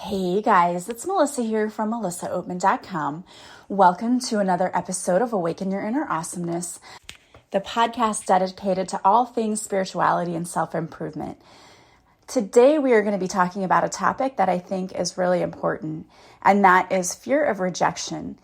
Hey guys, it's Melissa here from melissaoatman.com. Welcome to another episode of Awaken Your Inner Awesomeness, the podcast dedicated to all things spirituality and self-improvement. Today we are going to be talking about a topic that I think is really important, and that is fear of rejection.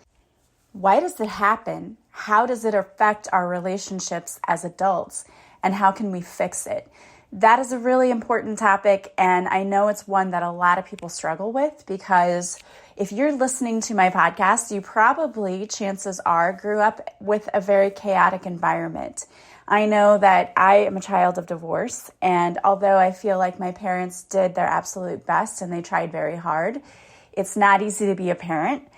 Why does it happen? How does it affect our relationships as adults? And how can we fix it? That is a really important topic, and I know it's one that a lot of people struggle with because if you're listening to my podcast, you probably, chances are, grew up with a very chaotic environment. I know that I am a child of divorce, and although I feel like my parents did their absolute best and they tried very hard, it's not easy to be a parent.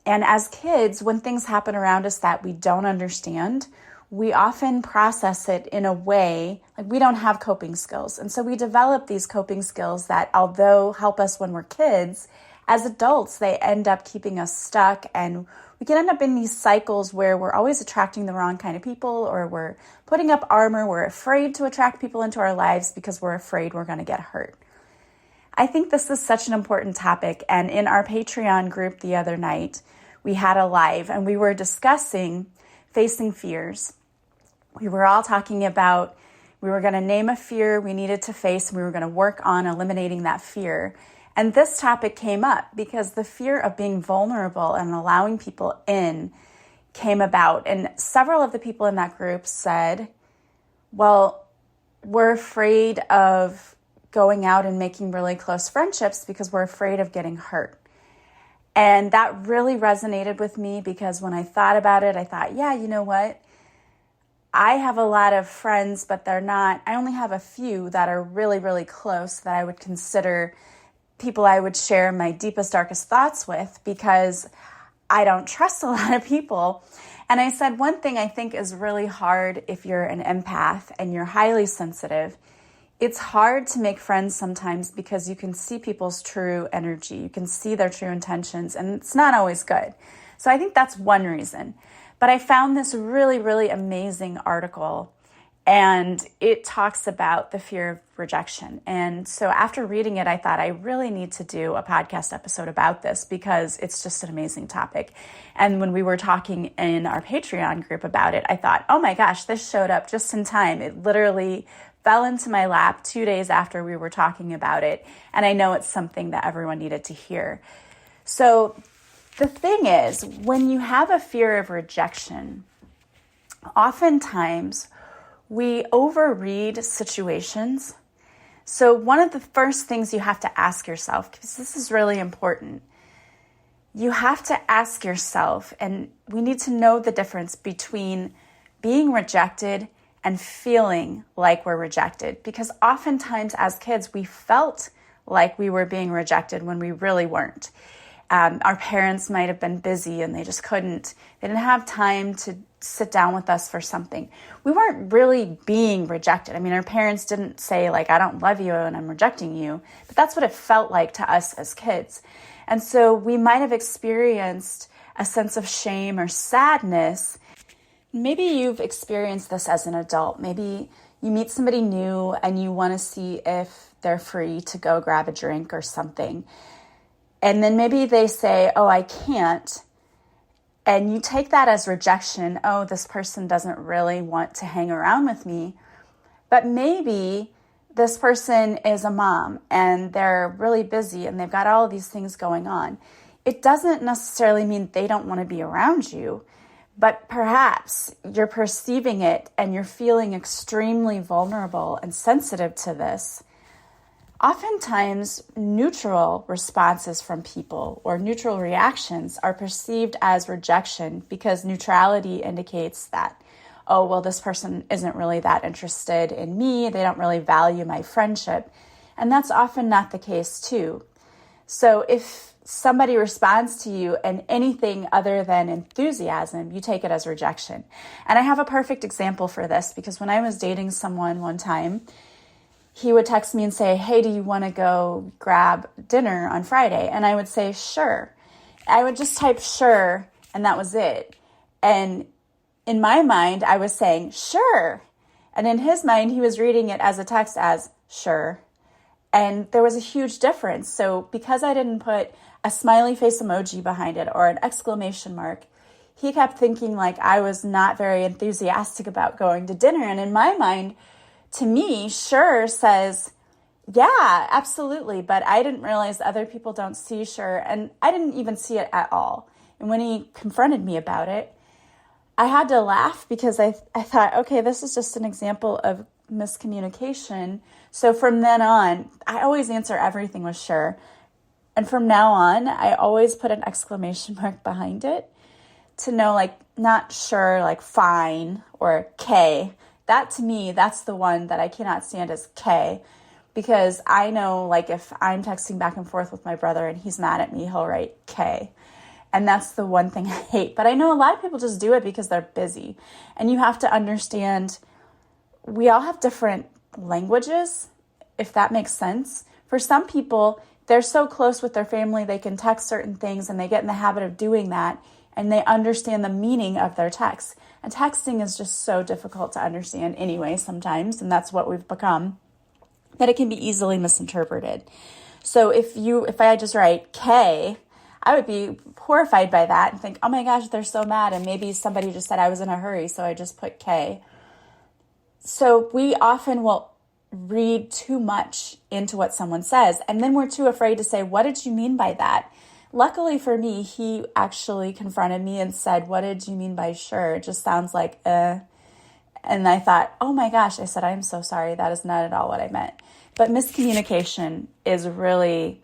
And as kids, when things happen around us that we don't understand, we often process it in a way like we don't have coping skills. And so we develop these coping skills that, although help us when we're kids, as adults, they end up keeping us stuck. And we can end up in these cycles where we're always attracting the wrong kind of people, or we're putting up armor. We're afraid to attract people into our lives because we're afraid we're going to get hurt. I think this is such an important topic. And in our Patreon group the other night, we had a live and we were discussing facing fears. We were all talking about we were going to name a fear we needed to face, and we were going to work on eliminating that fear. And this topic came up because the fear of being vulnerable and allowing people in came about. And several of the people in that group said, well, we're afraid of going out and making really close friendships because we're afraid of getting hurt. And that really resonated with me because when I thought about it, I thought, yeah, you know what? I have a lot of friends, but I only have a few that are really, really close that I would consider people I would share my deepest, darkest thoughts with because I don't trust a lot of people. And I said, one thing I think is really hard if you're an empath and you're highly sensitive, it's hard to make friends sometimes because you can see people's true energy. You can see their true intentions, and it's not always good. So I think that's one reason. But I found this really, really amazing article, and it talks about the fear of rejection. And so after reading it, I thought I really need to do a podcast episode about this because it's just an amazing topic. And when we were talking in our Patreon group about it, I thought, oh my gosh, this showed up just in time. It literally fell into my lap 2 days after we were talking about it. And I know it's something that everyone needed to hear. So the thing is, when you have a fear of rejection, oftentimes we overread situations. So one of the first things you have to ask yourself, because this is really important, you have to ask yourself, and we need to know the difference between being rejected and feeling like we're rejected. Because oftentimes as kids, we felt like we were being rejected when we really weren't. Our parents might have been busy and they didn't have time to sit down with us for something. We weren't really being rejected. I mean, our parents didn't say like, I don't love you and I'm rejecting you, but that's what it felt like to us as kids. And so we might have experienced a sense of shame or sadness. Maybe you've experienced this as an adult. Maybe you meet somebody new and you want to see if they're free to go grab a drink or something. And then maybe they say, oh, I can't. And you take that as rejection. Oh, this person doesn't really want to hang around with me. But maybe this person is a mom and they're really busy and they've got all of these things going on. It doesn't necessarily mean they don't want to be around you, but perhaps you're perceiving it and you're feeling extremely vulnerable and sensitive to this. Oftentimes, neutral responses from people or neutral reactions are perceived as rejection because neutrality indicates that, oh, well, this person isn't really that interested in me. They don't really value my friendship. And that's often not the case, too. So if somebody responds to you in anything other than enthusiasm, you take it as rejection. And I have a perfect example for this because when I was dating someone one time, he would text me and say, hey, do you want to go grab dinner on Friday? And I would say, sure. I would just type sure, and that was it. And in my mind, I was saying, sure. And in his mind, he was reading it as a text as sure. And there was a huge difference. So because I didn't put a smiley face emoji behind it or an exclamation mark, he kept thinking like I was not very enthusiastic about going to dinner. And in my mind, to me, sure says, yeah, absolutely. But I didn't realize other people don't see sure. And I didn't even see it at all. And when he confronted me about it, I had to laugh because I thought, okay, this is just an example of miscommunication. So from then on, I always answer everything with sure. And from now on, I always put an exclamation mark behind it to know, like, not sure, like fine or K. That to me, that's the one that I cannot stand is K, because I know, like, if I'm texting back and forth with my brother and he's mad at me, he'll write K. And that's the one thing I hate. But I know a lot of people just do it because they're busy. And you have to understand, we all have different languages, if that makes sense. For some people, they're so close with their family, they can text certain things and they get in the habit of doing that and they understand the meaning of their text. And texting is just so difficult to understand anyway sometimes, and that's what we've become, that it can be easily misinterpreted. So if I just write K, I would be horrified by that and think, oh my gosh, they're so mad. And maybe somebody just said I was in a hurry, so I just put K. So we often will read too much into what someone says. And then we're too afraid to say, what did you mean by that? Luckily for me, he actually confronted me and said, what did you mean by sure? It just sounds like, And I thought, oh my gosh, I said, I'm so sorry. That is not at all what I meant. But miscommunication is really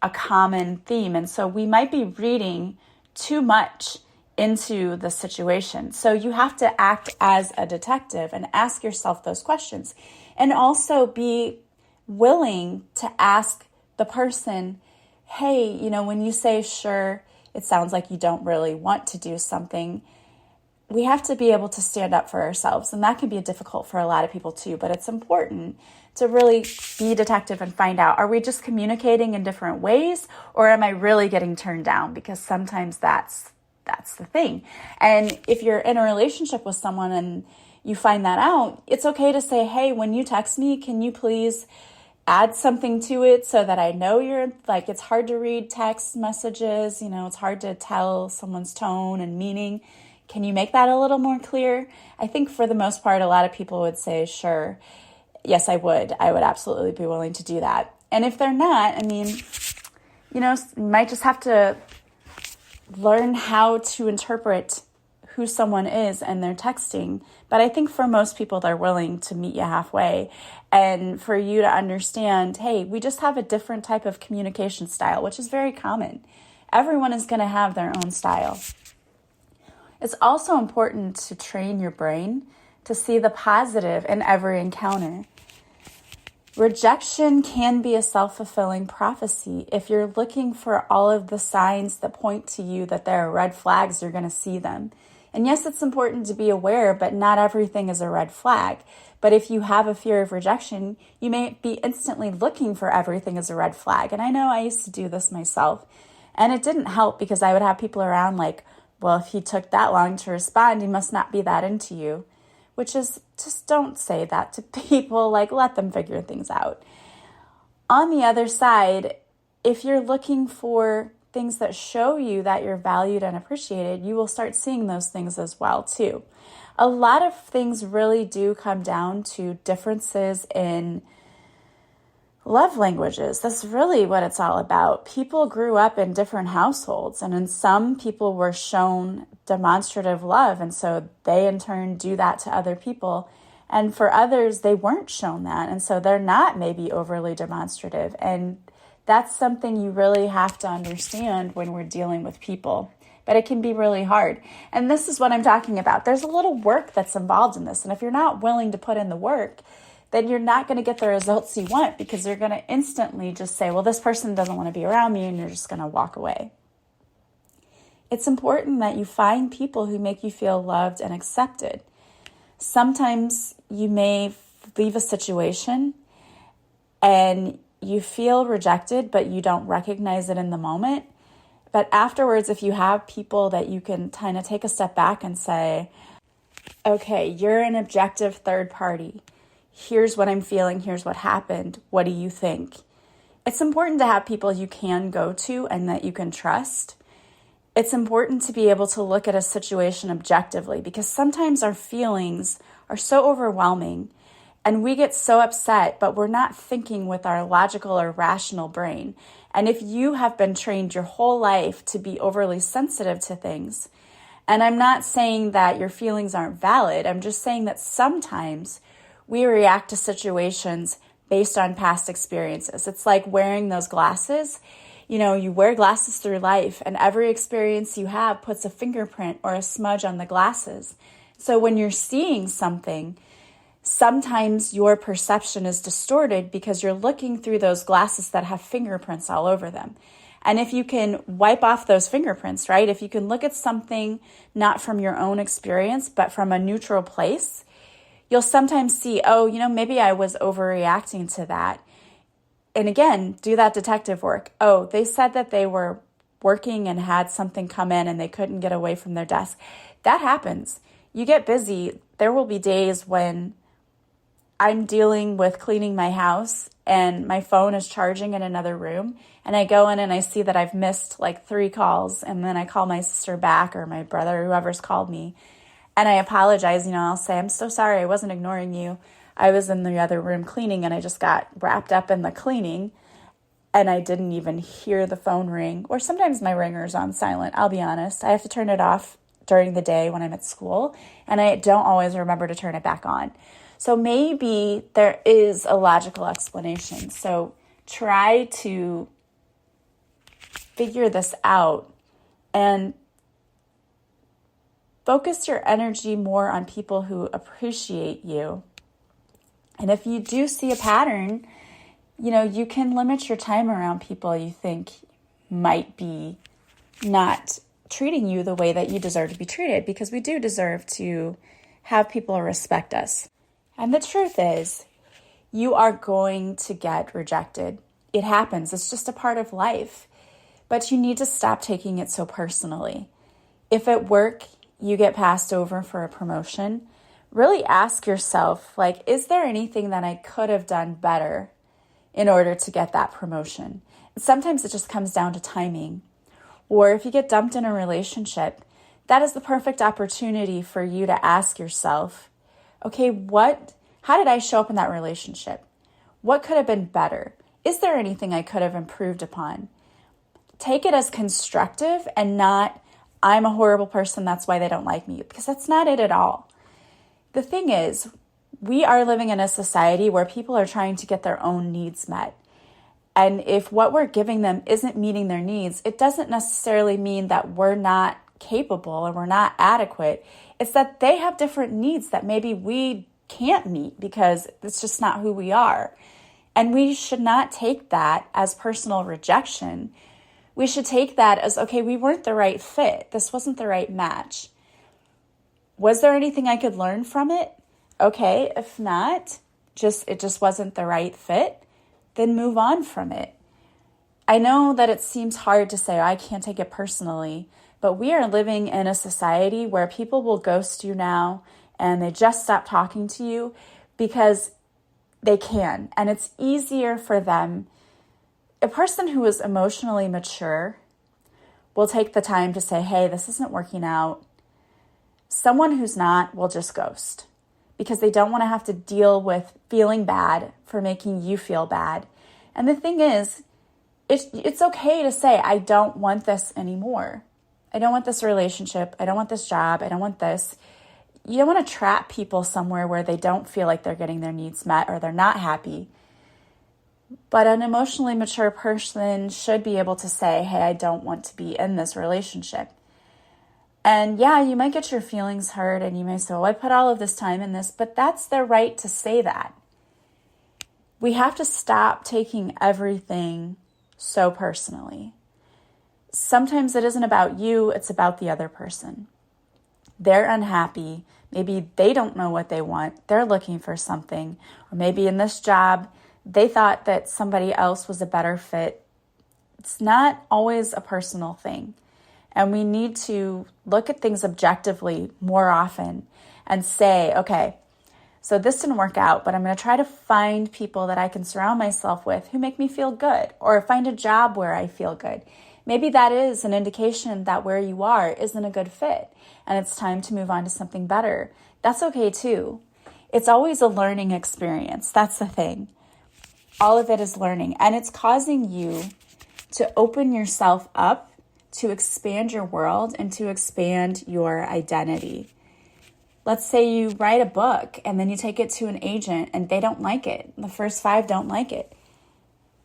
a common theme. And so we might be reading too much into the situation. So you have to act as a detective and ask yourself those questions. And also be willing to ask the person, hey, when you say sure, it sounds like you don't really want to do something. We have to be able to stand up for ourselves. And that can be difficult for a lot of people too, but it's important to really be a detective and find out, are we just communicating in different ways, or am I really getting turned down? Because sometimes that's the thing. And if you're in a relationship with someone and you find that out, it's okay to say, hey, when you text me, can you please add something to it so that I know you're, like, it's hard to read text messages, it's hard to tell someone's tone and meaning. Can you make that a little more clear? I think for the most part, a lot of people would say, sure. Yes, I would. I would absolutely be willing to do that. And if they're not, you might just have to learn how to interpret who someone is and their texting. But I think for most people, they're willing to meet you halfway. And for you to understand, hey, we just have a different type of communication style, which is very common. Everyone is going to have their own style. It's also important to train your brain to see the positive in every encounter. Rejection can be a self-fulfilling prophecy. If you're looking for all of the signs that point to you that there are red flags, you're going to see them. And yes, it's important to be aware, but not everything is a red flag. But if you have a fear of rejection, you may be instantly looking for everything as a red flag. And I know I used to do this myself. And it didn't help because I would have people around like, well, if he took that long to respond, he must not be that into you. Which is, just don't say that to people, like, let them figure things out. On the other side, if you're looking for things that show you that you're valued and appreciated, you will start seeing those things as well, too. A lot of things really do come down to differences in love languages. That's really what it's all about. People grew up in different households, and in some people were shown demonstrative love, and so they in turn do that to other people. And for others, they weren't shown that, and so they're not maybe overly demonstrative. And that's something you really have to understand when we're dealing with people. But it can be really hard. And this is what I'm talking about. There's a little work that's involved in this, and if you're not willing to put in the work, then you're not going to get the results you want, because you're going to instantly just say, well, this person doesn't want to be around me, and you're just going to walk away. It's important that you find people who make you feel loved and accepted. Sometimes you may leave a situation and you feel rejected, but you don't recognize it in the moment. But afterwards, if you have people that you can kind of take a step back and say, okay, you're an objective third party. here's what I'm feeling, here's what happened, what do you think? It's important to have people you can go to and that you can trust. It's important to be able to look at a situation objectively, because sometimes our feelings are so overwhelming and we get so upset, but we're not thinking with our logical or rational brain. And if you have been trained your whole life to be overly sensitive to things, and I'm not saying that your feelings aren't valid, I'm just saying that sometimes we react to situations based on past experiences. It's like wearing those glasses. You know, you wear glasses through life, and every experience you have puts a fingerprint or a smudge on the glasses. So when you're seeing something, sometimes your perception is distorted because you're looking through those glasses that have fingerprints all over them. And if you can wipe off those fingerprints, right? If you can look at something not from your own experience, but from a neutral place, you'll sometimes see, oh, maybe I was overreacting to that. And again, do that detective work. Oh, they said that they were working and had something come in and they couldn't get away from their desk. That happens. You get busy. There will be days when I'm dealing with cleaning my house and my phone is charging in another room, and I go in and I see that I've missed like 3 calls, and then I call my sister back or my brother or whoever's called me, and I apologize. I'll say, I'm so sorry, I wasn't ignoring you. I was in the other room cleaning and I just got wrapped up in the cleaning and I didn't even hear the phone ring. Or sometimes my ringer's on silent, I'll be honest. I have to turn it off during the day when I'm at school, and I don't always remember to turn it back on. So maybe there is a logical explanation. So try to figure this out and focus your energy more on people who appreciate you. And if you do see a pattern, you can limit your time around people you think might be not treating you the way that you deserve to be treated, because we do deserve to have people respect us. And the truth is, you are going to get rejected. It happens. It's just a part of life. But you need to stop taking it so personally. If at work you get passed over for a promotion, really ask yourself, is there anything that I could have done better in order to get that promotion? Sometimes it just comes down to timing. Or if you get dumped in a relationship, that is the perfect opportunity for you to ask yourself, okay, how did I show up in that relationship? What could have been better? Is there anything I could have improved upon? Take it as constructive and not, I'm a horrible person, that's why they don't like me, because that's not it at all. The thing is, we are living in a society where people are trying to get their own needs met. And if what we're giving them isn't meeting their needs, it doesn't necessarily mean that we're not capable or we're not adequate. It's that they have different needs that maybe we can't meet because it's just not who we are. And we should not take that as personal rejection. We should take that as, okay, we weren't the right fit. This wasn't the right match. Was there anything I could learn from it? Okay, if not, it just wasn't the right fit, then move on from it. I know that it seems hard to say, I can't take it personally, but we are living in a society where people will ghost you now and they just stop talking to you because they can. And it's easier for them. A person who is emotionally mature will take the time to say, hey, this isn't working out. Someone who's not will just ghost because they don't want to have to deal with feeling bad for making you feel bad. And the thing is, it's okay to say, I don't want this anymore. I don't want this relationship. I don't want this job. I don't want this. You don't want to trap people somewhere where they don't feel like they're getting their needs met or they're not happy. But an emotionally mature person should be able to say, hey, I don't want to be in this relationship. And yeah, you might get your feelings hurt and you may say, well, I put all of this time in this, but that's their right to say that. We have to stop taking everything so personally. Sometimes it isn't about you, it's about the other person. They're unhappy. Maybe they don't know what they want. They're looking for something. Or maybe in this job, they thought that somebody else was a better fit. It's not always a personal thing. And we need to look at things objectively more often and say, okay, So this didn't work out, but I'm going to try to find people that I can surround myself with who make me feel good, or find a job where I feel good. Maybe that is an indication that where you are isn't a good fit and it's time to move on to something better. That's okay too. It's always a learning experience. That's the thing. All of it is learning, and it's causing you to open yourself up, to expand your world and to expand your identity. Let's say you write a book and then you take it to an agent and they don't like it. The first 5 don't like it.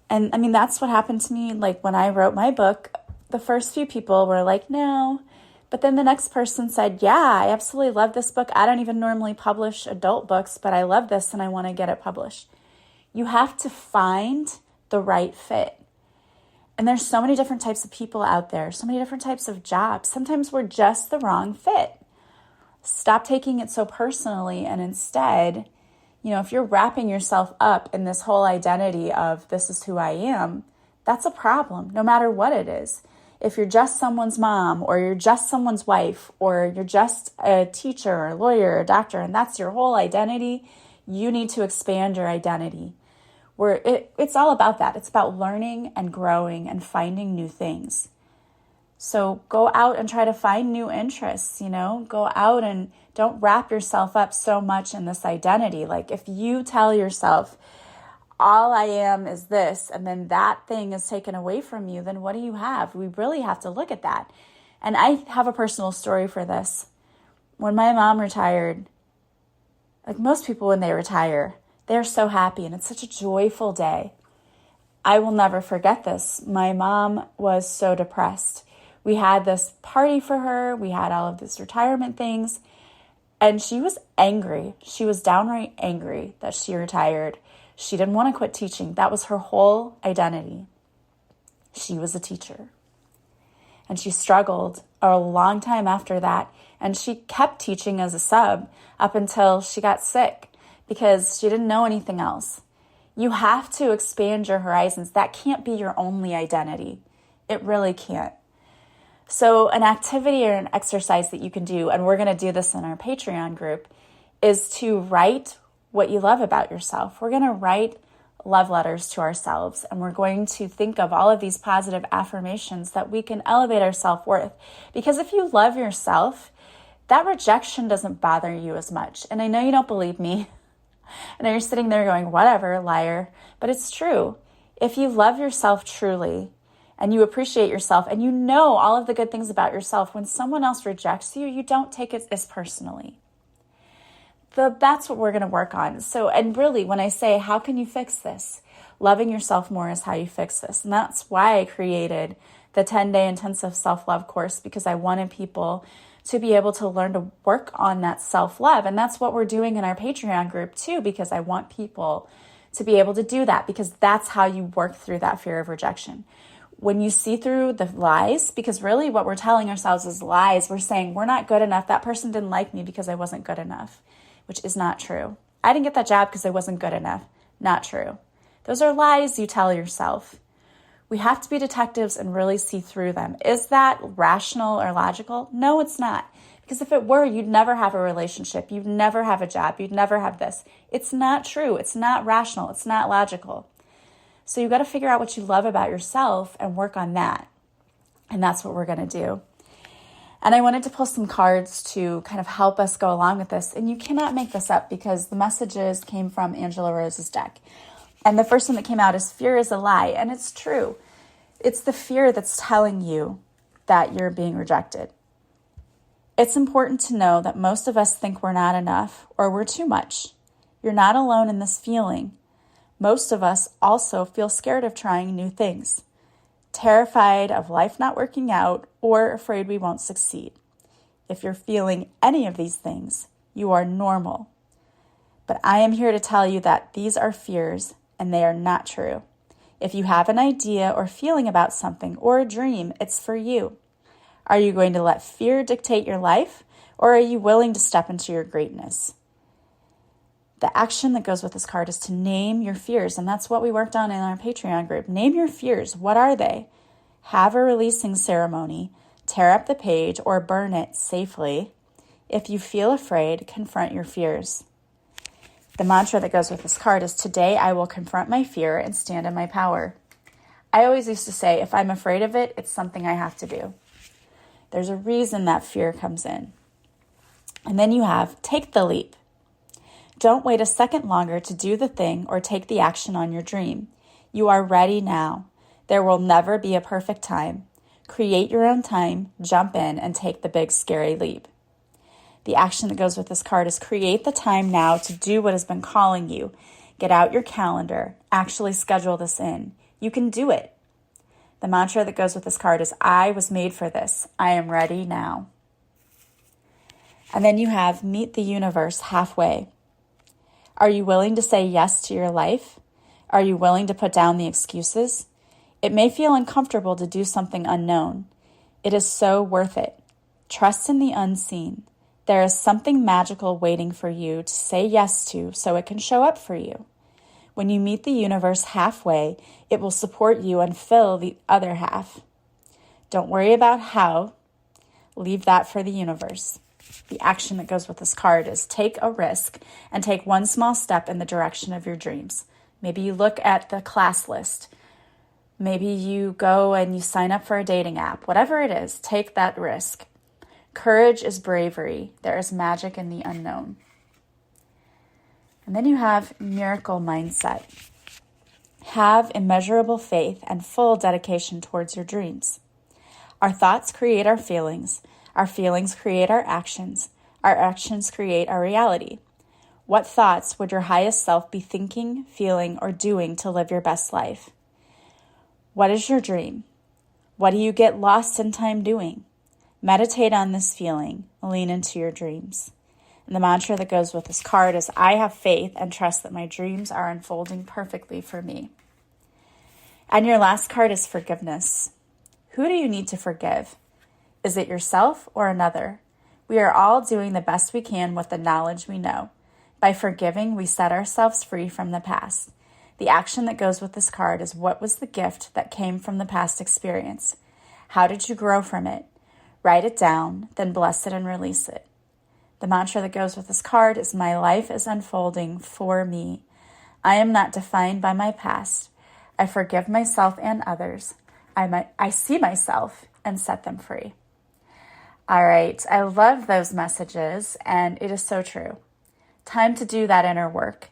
And I mean, that's what happened to me. Like when I wrote my book, the first few people were like, no. But then the next person said, yeah, I absolutely love this book. I don't even normally publish adult books, but I love this and I want to get it published. You have to find the right fit. And there's so many different types of people out there, so many different types of jobs. Sometimes we're just the wrong fit. Stop taking it so personally, and instead, if you're wrapping yourself up in this whole identity of this is who I am, that's a problem, no matter what it is. If you're just someone's mom, or you're just someone's wife, or you're just a teacher or a lawyer or a doctor, and that's your whole identity, you need to expand your identity. It's all about that. It's about learning and growing and finding new things. So go out and try to find new interests, go out and don't wrap yourself up so much in this identity. Like if you tell yourself, all I am is this, and then that thing is taken away from you, then what do you have? We really have to look at that. And I have a personal story for this. When my mom retired, like most people when they retire, they're so happy and it's such a joyful day. I will never forget this. My mom was so depressed. We had this party for her. We had all of these retirement things. And she was angry. She was downright angry that she retired. She didn't want to quit teaching. That was her whole identity. She was a teacher. And she struggled a long time after that. And she kept teaching as a sub up until she got sick because she didn't know anything else. You have to expand your horizons. That can't be your only identity. It really can't. So an activity or an exercise that you can do, and we're going to do this in our Patreon group, is to write what you love about yourself. We're going to write love letters to ourselves, and we're going to think of all of these positive affirmations that we can elevate our self-worth. Because if you love yourself, that rejection doesn't bother you as much. And I know you don't believe me. I know you're sitting there going, whatever, liar. But it's true. If you love yourself truly, and you appreciate yourself, and you know all of the good things about yourself, when someone else rejects you, you don't take it as personally. That's what we're going to work on. So, and really, when I say, how can you fix this? Loving yourself more is how you fix this. And that's why I created the 10-day intensive self-love course, because I wanted people to be able to learn to work on that self-love. And that's what we're doing in our Patreon group too, because I want people to be able to do that, because that's how you work through that fear of rejection. When you see through the lies, because really what we're telling ourselves is lies. We're saying we're not good enough. That person didn't like me because I wasn't good enough, which is not true. I didn't get that job because I wasn't good enough. Not true. Those are lies you tell yourself. We have to be detectives and really see through them. Is that rational or logical? No, it's not. Because if it were, you'd never have a relationship. You'd never have a job. You'd never have this. It's not true. It's not rational. It's not logical. So you've got to figure out what you love about yourself and work on that. And that's what we're going to do. And I wanted to pull some cards to kind of help us go along with this. And you cannot make this up because the messages came from Angela Rose's deck. And the first one that came out is fear is a lie. And it's true. It's the fear that's telling you that you're being rejected. It's important to know that most of us think we're not enough or we're too much. You're not alone in this feeling. Most of us also feel scared of trying new things, terrified of life not working out, or afraid we won't succeed. If you're feeling any of these things, you are normal. But I am here to tell you that these are fears and they are not true. If you have an idea or feeling about something or a dream, it's for you. Are you going to let fear dictate your life, or are you willing to step into your greatness? The action that goes with this card is to name your fears, and that's what we worked on in our Patreon group. Name your fears. What are they? Have a releasing ceremony. Tear up the page or burn it safely. If you feel afraid, confront your fears. The mantra that goes with this card is, today I will confront my fear and stand in my power. I always used to say, if I'm afraid of it, it's something I have to do. There's a reason that fear comes in. And then you have, take the leap. Don't wait a second longer to do the thing or take the action on your dream. You are ready now. There will never be a perfect time. Create your own time, jump in, and take the big scary leap. The action that goes with this card is, create the time now to do what has been calling you. Get out your calendar. Actually schedule this in. You can do it. The mantra that goes with this card is, I was made for this. I am ready now. And then you have, meet the universe halfway. Are you willing to say yes to your life? Are you willing to put down the excuses? It may feel uncomfortable to do something unknown. It is so worth it. Trust in the unseen. There is something magical waiting for you to say yes to so it can show up for you. When you meet the universe halfway, it will support you and fill the other half. Don't worry about how. Leave that for the universe. The action that goes with this card is, take a risk and take one small step in the direction of your dreams. Maybe you look at the class list. Maybe you go and you sign up for a dating app. Whatever it is, take that risk. Courage is bravery. There is magic in the unknown. And then you have miracle mindset. Have immeasurable faith and full dedication towards your dreams. Our thoughts create our feelings create our actions create our reality. What thoughts would your highest self be thinking, feeling, or doing to live your best life? What is your dream? What do you get lost in time doing? Meditate on this feeling, lean into your dreams. And the mantra that goes with this card is, I have faith and trust that my dreams are unfolding perfectly for me. And your last card is forgiveness. Who do you need to forgive? Is it yourself or another? We are all doing the best we can with the knowledge we know. By forgiving, we set ourselves free from the past. The action that goes with this card is, what was the gift that came from the past experience? How did you grow from it? Write it down, then bless it and release it. The mantra that goes with this card is, my life is unfolding for me. I am not defined by my past. I forgive myself and others. I see myself and set them free. All right, I love those messages, and it is so true. Time to do that inner work.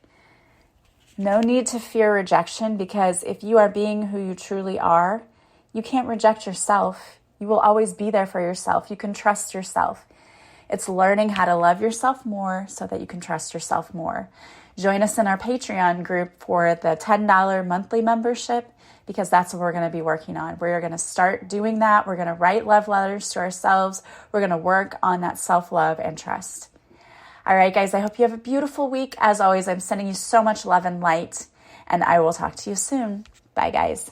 No need to fear rejection, because if you are being who you truly are, you can't reject yourself. You will always be there for yourself. You can trust yourself. It's learning how to love yourself more so that you can trust yourself more. Join us in our Patreon group for the $10 monthly membership, because that's what we're going to be working on. We're going to start doing that. We're going to write love letters to ourselves. We're going to work on that self-love and trust. All right, guys, I hope you have a beautiful week. As always, I'm sending you so much love and light, and I will talk to you soon. Bye, guys.